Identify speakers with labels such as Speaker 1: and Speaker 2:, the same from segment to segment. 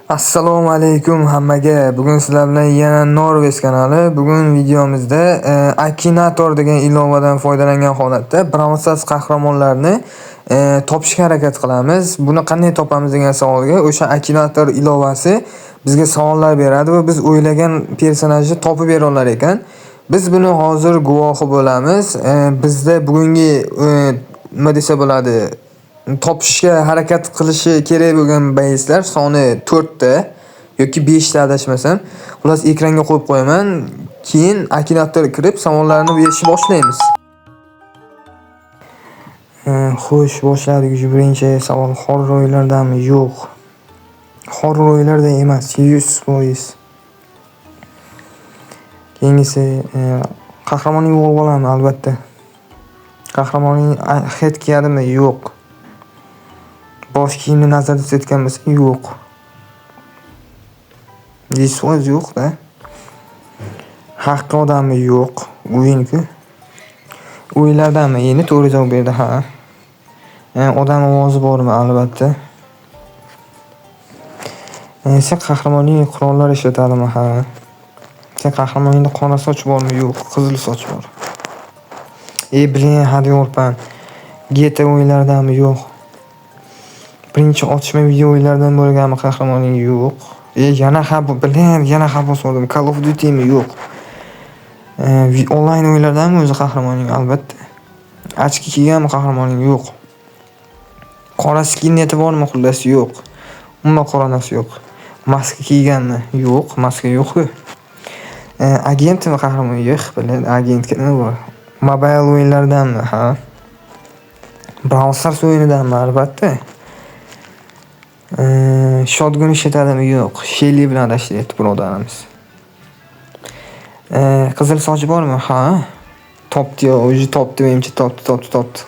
Speaker 1: Assalomu alaykum hammaga. Bugun sizlar bilan yana Norvex kanali. Bugun videomizda Akinator degan ilovadan foydalangan holatda Brawl Stars qahramonlarini topishga harakat qilamiz. Buni qanday topamiz degan savolga o'sha Akinator ilovasi bizga savollar beradi va biz o'ylagan personajni topib bera olar ekan. Biz buni hozir guvohi bo'lamiz. Bizda bugungi nima desa bo'ladi? Topishga harakat qilishi kerak bo'lgan bayslar soni 4 ta yoki 5 ta adashmasam. Xullas ekranga qo'yib qo'yaman. Keyin Akinatorga kirib savollarni berishni boshlaymiz. Xo'sh, boshladik. Birinchi savol horror o'yinlardami? Yo'q. Horror o'yinlarda emas, 100%. Keyingisi qahramonning o'g'li bo'lami? Albatta. Qahramonning xet kiyadimi? Yo'q. Bosh kiyimni nazarda tutayotgan bo'lsa, yo'q. 100% yo'q-da. Haqqi odammi? Yo'q. O'yin-ku. O'yinlardami? Endi to'g'ri javob berdi, ha. Odam ovozi bormi? Albatta. Sen qahramonning qurollar ishlatadimi? Ha. Sen qahramoningda qora soch bormi? Yo'q, qizil soch bor. Blin, hadi yorpan. GTA o'yinlaridami? Yo'q. Birinchi otishma video o'yinlaridan bo'lganmi qahramoning? Yo'q. Yana ha bosdim. Call of Duty mi? Yo'q. Onlayn o'yinlardanmi o'zi qahramoning? Albatta. Ochki kiyganmi qahramoning? Yo'q. Qora skinneti bormi? Xullas yo'q. Umuman qora narsa yo'q. Maska kiyganmi? Yo'q, maska yo'q-ku. Agentmi qahramon? Yo'q, biladi. Agentga nima bor? Mobile o'yinlaridanmi? Ha. Brawl Stars o'yinidanmi? Albatta. Shotgun ishlatadimi? Yo'q. Shelly bilan adashlayapti birodarimiz. Qizil sochi bormi? Ha. Topdi, o'zi topdi, menimcha topdi.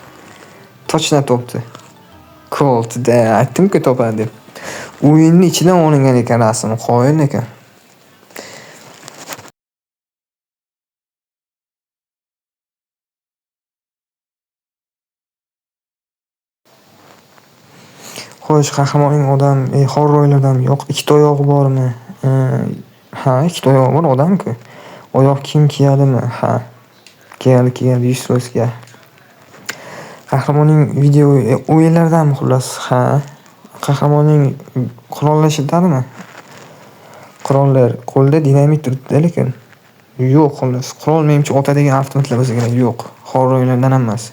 Speaker 1: Точно topdi. Cold-da aytdim-ku topadi deb. O'yinning ichidan olingan ekan rasm, qo'yilgan ekan. Xo'sh, qahramonning odam horror o'yinlardan yo'q. Ikkita oyog'i bormi? Ha, ikkita oyog'i bor odam-ku. Oyoq kiyim kiyadimi? Ha. Kiyadi, 100%ga. Qahramonning video o'yinlaridanmi xullas? Ha. Qahramonning qurollar ishlatadimi? Qurollar qo'lda dinamit turibdi lekin. Yo'q xullas. Qurol menimcha otadigan avtomatlar bo'lsa kerak. Yo'q. Horror o'yinlardan emas.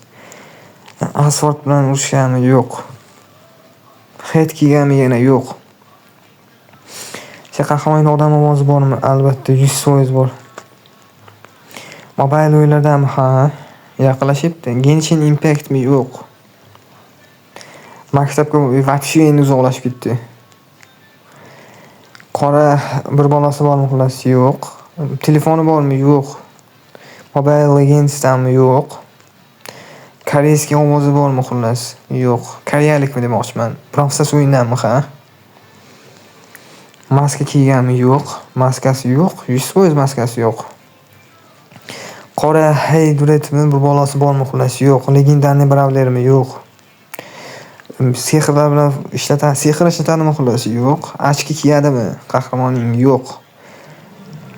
Speaker 1: Asfalt bilan urushganmi? Yo'q. Xet kiyganmi? Yana yo'q. Qahramonning odam ovozi bormi? Albatta 100% bor. Mobile o'yinlardami? Ha. Yaqinlashyapti. Genshin Impact'mi? Yo'q. Maktabga вообще endi uzoqlashib ketdi. Qora bir bolasi bormi? Xullas yo'q. Telefoni bormi? Yo'q. Mobile Legends'dami? Yo'q. Koreyskiy ovozi bormi? Xullas yo'q. Koreyalikmi demoqchiman. Brawl Stars o'yindanmi? Ha. Maska kiyganmi? Yo'q. Maskasi yo'q. 100% maskasi yo'q. Qora Heyduretmi? Bir bolasi bormi? Xullas yo'q. Legendarniy bravlermi? Yo'q. Sehrlar bilan sehr ishlatadimi? Xullas yo'q. Ochki kiyadimi qahramoning? Yo'q.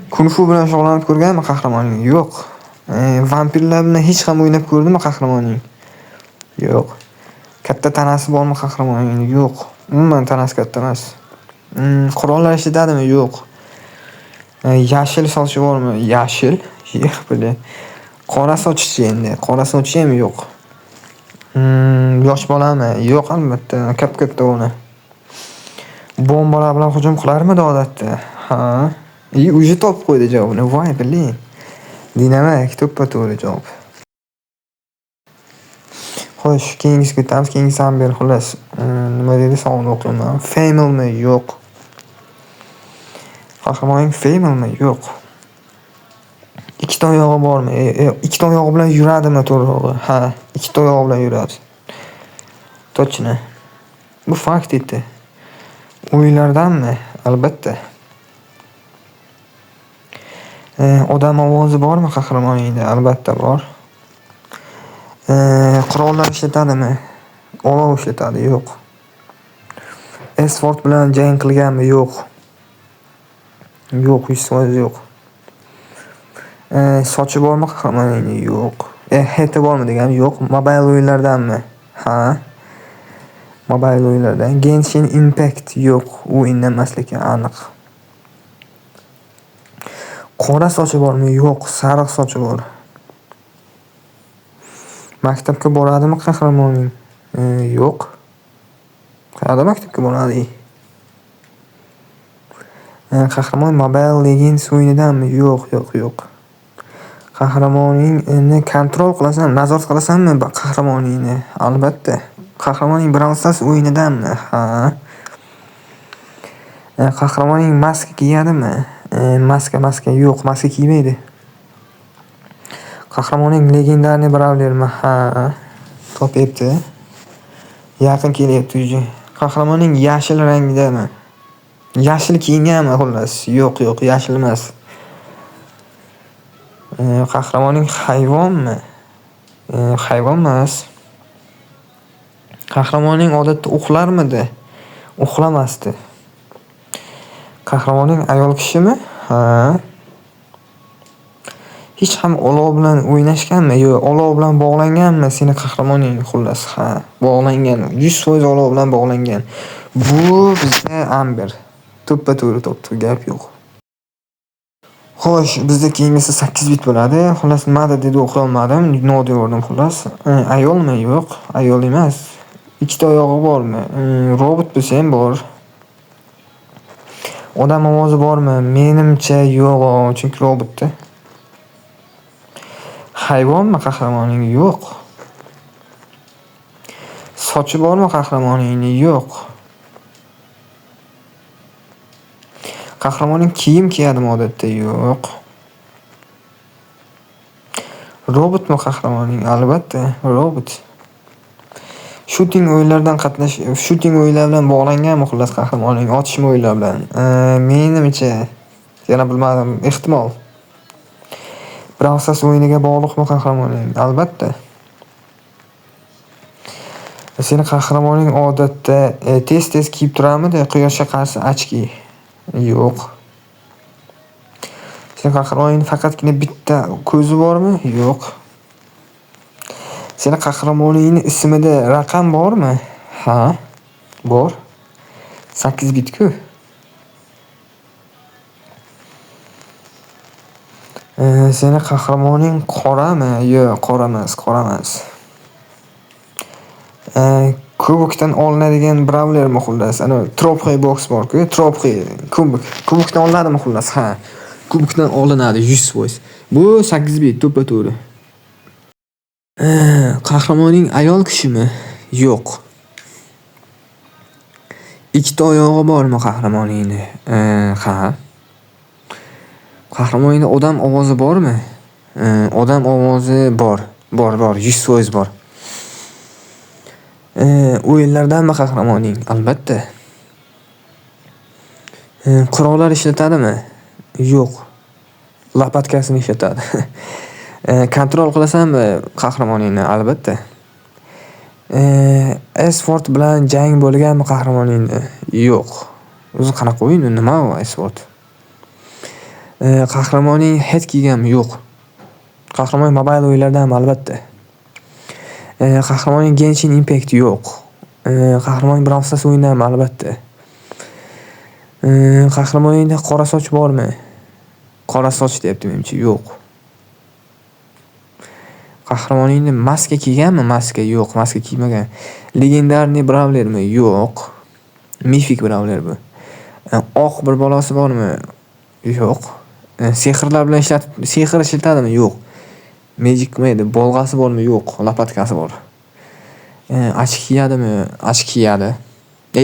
Speaker 1: Kung fu bilan shug'ullanib ko'rganmi qahramoning? Yo'q. Vampirlar bilan hech ham o'ynab ko'rdimi qahramoning? Yo'q. Katta tanasi bormi qahramoning? Yo'q. Umuman tanasi katta emas. Qurollar ishlatadimi? Yo'q. Yashil sochi bormi? Yashil? Yo'q bile. Qora sochchi endi. Qora sochi ham yo'q. Yosh bolami? Yo'q albatta. Katta uni. Bombalar bilan hujum qilarmidi odatda? Ha. O'zi topib qo'ydi javobni. Voy biling. Dinamik to'ppa-to'g'ri javob. Xo'sh, keyingisiga o'tamiz. Keyingisi ham ber xullas. Nima dedi? Savolni o'qiyman. Family-mi? Yo'q. Qahramoning family-mi? Yo'q. Ikkita oyog'i bormi? Ikkita oyog'i bilan yuradimi to'g'rirog'i? Ha, ikkita oyog'i bilan yuradi. Точно. Bu fakt edi. O'yinlardanmi? Albatta. Odam ovozi bormi qahramoningda? Albatta bor. Qurollar ishlatadimi? Olov ishlatadi, yo'q. Esfort bilan jang qilganmi? Yo'q. Yo'q, 100% yo'q. Sochi bormi qahramonning? Yo'q. Heti bormi deganim? Yo'q. Mobile o'yinlardanmi? Ha. Mobile o'yinlardan. Genshin Impact yo'q. U indamasligi aniq. Qora sochi bormi? Yo'q, sariq sochi bor. Maktabga boradimi qahramoning? Yo'q. Qayerda maktabga boradi? Qahramon Mobile Legends o'yinidanmi? Yo'q. Qahramoningni kontrol qilasan, nazorat qilasanmi qahramoningni? Albatta. Qahramoning Brawl Stars o'yinidanmi? Ha. Qahramoning maska kiyadimi? Maska yo'q, maska kiymaydi. Qahramoning legendarniy brawlermi? Ha. Topyapti. Yaqin kelyapti. Qahramoning yashil rangidami? Yashil kiyinganmi xullas? Yo'q, yashil emas. Qahramoning hayvonmi? Hayvon emas. Qahramoning odatda uxlarmidi? Uxlamasdi. Qahramoning ayol kishimi? Ha. Hech ham olov bilan o'ynashganmi? Yo'q, olov bilan bog'langanmi seni qahramoning? Xullas, ha, bog'langan. 100% olov bilan bog'langan. Bu bizda Amber. To'ppa-to'g'ri topdi, gap yo'q. Xo'sh, bizda keyingisi 8 bit bo'ladi. Xullas, nima dedi o'qiy olmadim. No deyordim xullas. Ayolmi? Yo'q, ayol emas. Ikkita oyog'i bormi? Robot bo'lsa ham bor. Odam ovozi bormi? Menimcha yo'q, chunki robotda. Hayvonmi qahramoning? Yo'q. Sochi bormi qahramoning? Yo'q. Qahramoning kiyim kiyadimi odatda? Yo'q. Robotmi qahramoning? Albatta, robot. Shooting o'yinlar bilan bog'langanmi xullas qahramoning? Otishma o'yinlar bilan. Menimcha, yana bilmadim, ehtimol. Brawl Stars o'yiniga bog'liqmi qahramoning? Albatta. Seni qahramoning odatda tez kiyib turamidi? Quyoshga qarshi ochki? Yo'q. Seni qahramoning faqatgina bitta ko'zi bormi? Yo'q. Seni qahramoningning ismida raqam bormi? Ha, bor. 8 bit-ku. Seni qahramoning qorami? Yo'q, qora emas. Kubokdan olinadigan brawlermi xullas? Ana Trophy box bor-ku, Trophy kubokdan olinadimi xullas? Ha. Kubokdan olinadi 100%. Bu 8 bit to'ppa-to'g'ri. Qahramoning ayol kishimi? Yo'q. Ikkita oyog'i bormi qahramoningni? Ha. Qahramoningda odam ovozi bormi? Odam ovozi bor, 100% bor. O'yinlardanmi qahramoning? Albatta. Qurollar ishlatadimi? Yo'q. Lopatkasini ishlatadi. Kontrol qilasanmi qahramoningni? Albatta. Esfort bilan jang bo'lganmi qahramoningni? Yo'q. O'zi qanaqa o'yin? Nima u Esfort? Qahramoning het kiyganmi? Yo'q. Qahramon mobile o'yinlardanmi? Albatta. Qahramoning Genshin Impact yo'q. Qahramon Brawl Stars o'yindanmi? Albatta. Qahramoningda qora soch bormi? Qora soch deyapti menimcha, yo'q. Qahramoningda maska kiyganmi? Maska yo'q, maska kiymagan. Legendarniy brawlermi? Yo'q. Mifik brawler bu. Oq bir bolasi bormi? Yo'q. Sehrlar bilan sehr ishlatadimi? Yo'q. Magic qilmaydi. Bolg'asi bormi? Yo'q. Lopatkasi bor. Ochki kiyadimi? Ochki kiyadi.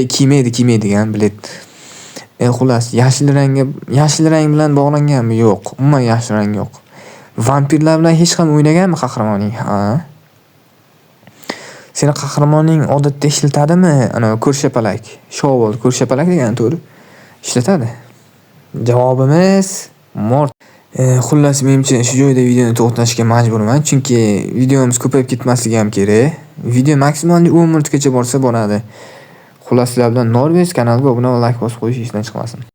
Speaker 1: Kiymaydi degan bilet. Xullas, yashil rang bilan bog'langanmi? Yo'q. Umuman yashil rang yo'q. Vampirlar bilan hech ham o'ynaganmi qahramoning? Ha. Seni qahramoning odatda ishlatadimi? Ana ko'rshapalak, shovul, ko'rshapalak degan to'g'ri. Ishlatadi. Javobimiz mort. Xullas, menimcha shu joyda videoni to'xtatishga majburman, chunki videomiz ko'payib ketmasligi ham kerak. Video maksimal 10 minutgacha borsa bo'ladi. Xullas sizlar bilan Norbez kanaliga obuna va like bosib qo'yish esdan chiqmasin.